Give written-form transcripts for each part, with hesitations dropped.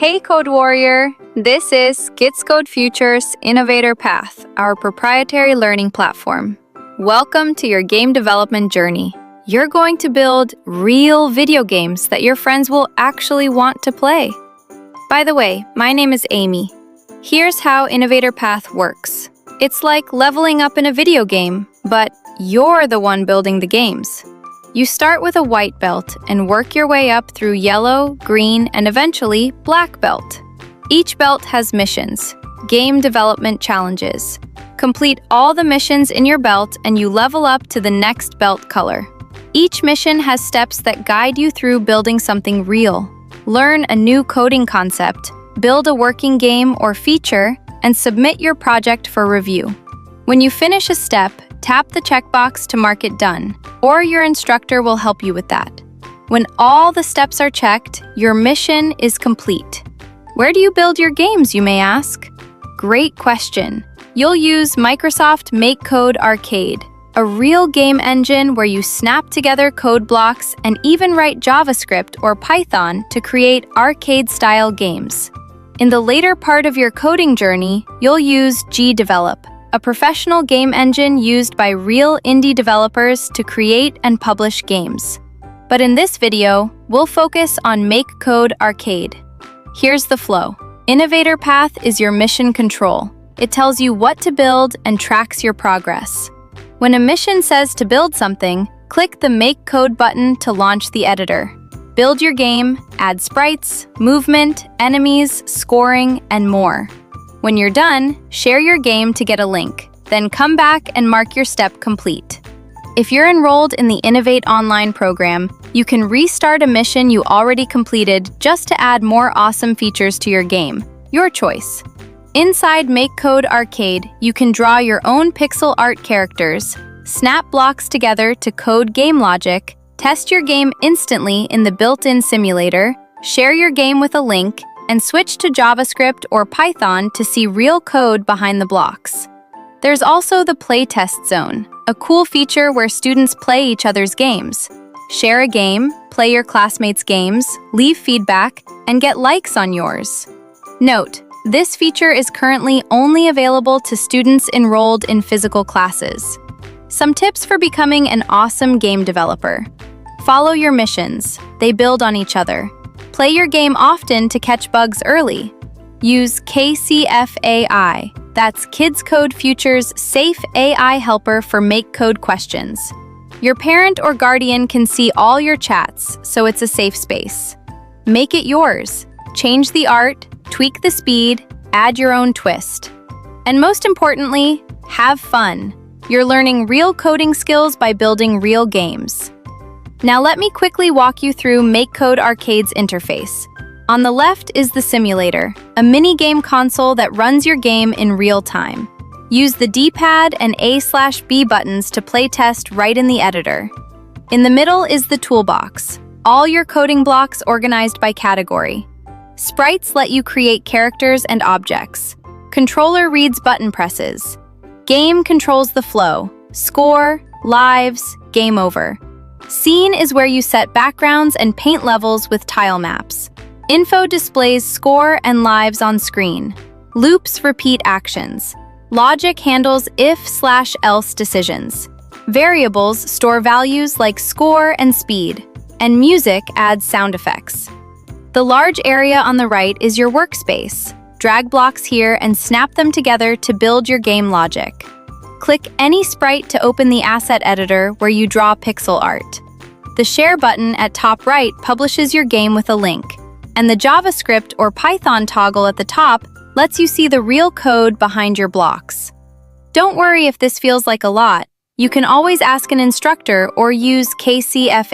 Hey Code Warrior! This is KidsCodeFuture's Innovator Path, our proprietary learning platform. Welcome to your game development journey. You're going to build real video games that your friends will actually want to play. By the way, my name is Amy. Here's how Innovator Path works. It's like leveling up in a video game, but you're the one building the games. You start with a white belt and work your way up through yellow, green, and eventually black belt. Each belt has missions, game development challenges. Complete all the missions in your belt and you level up to the next belt color. Each mission has steps that guide you through building something real. Learn a new coding concept, build a working game or feature, and submit your project for review. When you finish a step, tap the checkbox to mark it done, or your instructor will help you with that. When all the steps are checked, your mission is complete. Where do you build your games, you may ask? Great question. You'll use Microsoft MakeCode Arcade, a real game engine where you snap together code blocks and even write JavaScript or Python to create arcade-style games. In the later part of your coding journey, you'll use GDevelop, a professional game engine used by real indie developers to create and publish games. But in this video, we'll focus on MakeCode Arcade. Here's the flow. Innovator Path is your mission control. It tells you what to build and tracks your progress. When a mission says to build something, click the Make Code button to launch the editor. Build your game, add sprites, movement, enemies, scoring, and more. When you're done, share your game to get a link, then come back and mark your step complete. If you're enrolled in the Innovate Online program, you can restart a mission you already completed just to add more awesome features to your game. Your choice. Inside MakeCode Arcade, you can draw your own pixel art characters, snap blocks together to code game logic, test your game instantly in the built-in simulator, share your game with a link, and switch to JavaScript or Python to see real code behind the blocks. There's also the Playtest Zone, a cool feature where students play each other's games. Share a game, play your classmates' games, leave feedback, and get likes on yours. Note, this feature is currently only available to students enrolled in physical classes. Some tips for becoming an awesome game developer. Follow your missions. They build on each other. Play your game often to catch bugs early. Use KCF that's KidsCodeFuture's safe AI helper for MakeCode questions. Your parent or guardian can see all your chats, so it's a safe space. Make it yours. Change the art, tweak the speed, add your own twist. And most importantly, have fun. You're learning real coding skills by building real games. Now let me quickly walk you through MakeCode Arcade's interface. On the left is the simulator, a mini-game console that runs your game in real time. Use the D-pad and A/B buttons to play test right in the editor. In the middle is the toolbox, all your coding blocks organized by category. Sprites let you create characters and objects. Controller reads button presses. Game controls the flow. Score, lives, game over. Scene is where you set backgrounds and paint levels with tile maps. Info displays score and lives on screen. Loops repeat actions. Logic handles if/else decisions. Variables store values like score and speed. And music adds sound effects. The large area on the right is your workspace. Drag blocks here and snap them together to build your game logic. Click any sprite to open the asset editor where you draw pixel art. The Share button at top right publishes your game with a link, and the JavaScript or Python toggle at the top lets you see the real code behind your blocks. Don't worry if this feels like a lot. You can always ask an instructor or use KCF.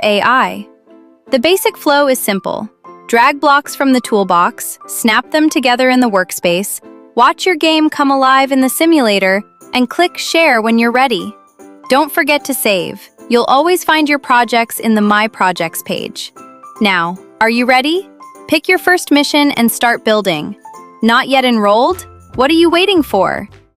The basic flow is simple. Drag blocks from the toolbox, snap them together in the workspace, watch your game come alive in the simulator, and click Share when you're ready. Don't forget to save. You'll always find your projects in the My Projects page. Now, are you ready? Pick your first mission and start building. Not yet enrolled? What are you waiting for?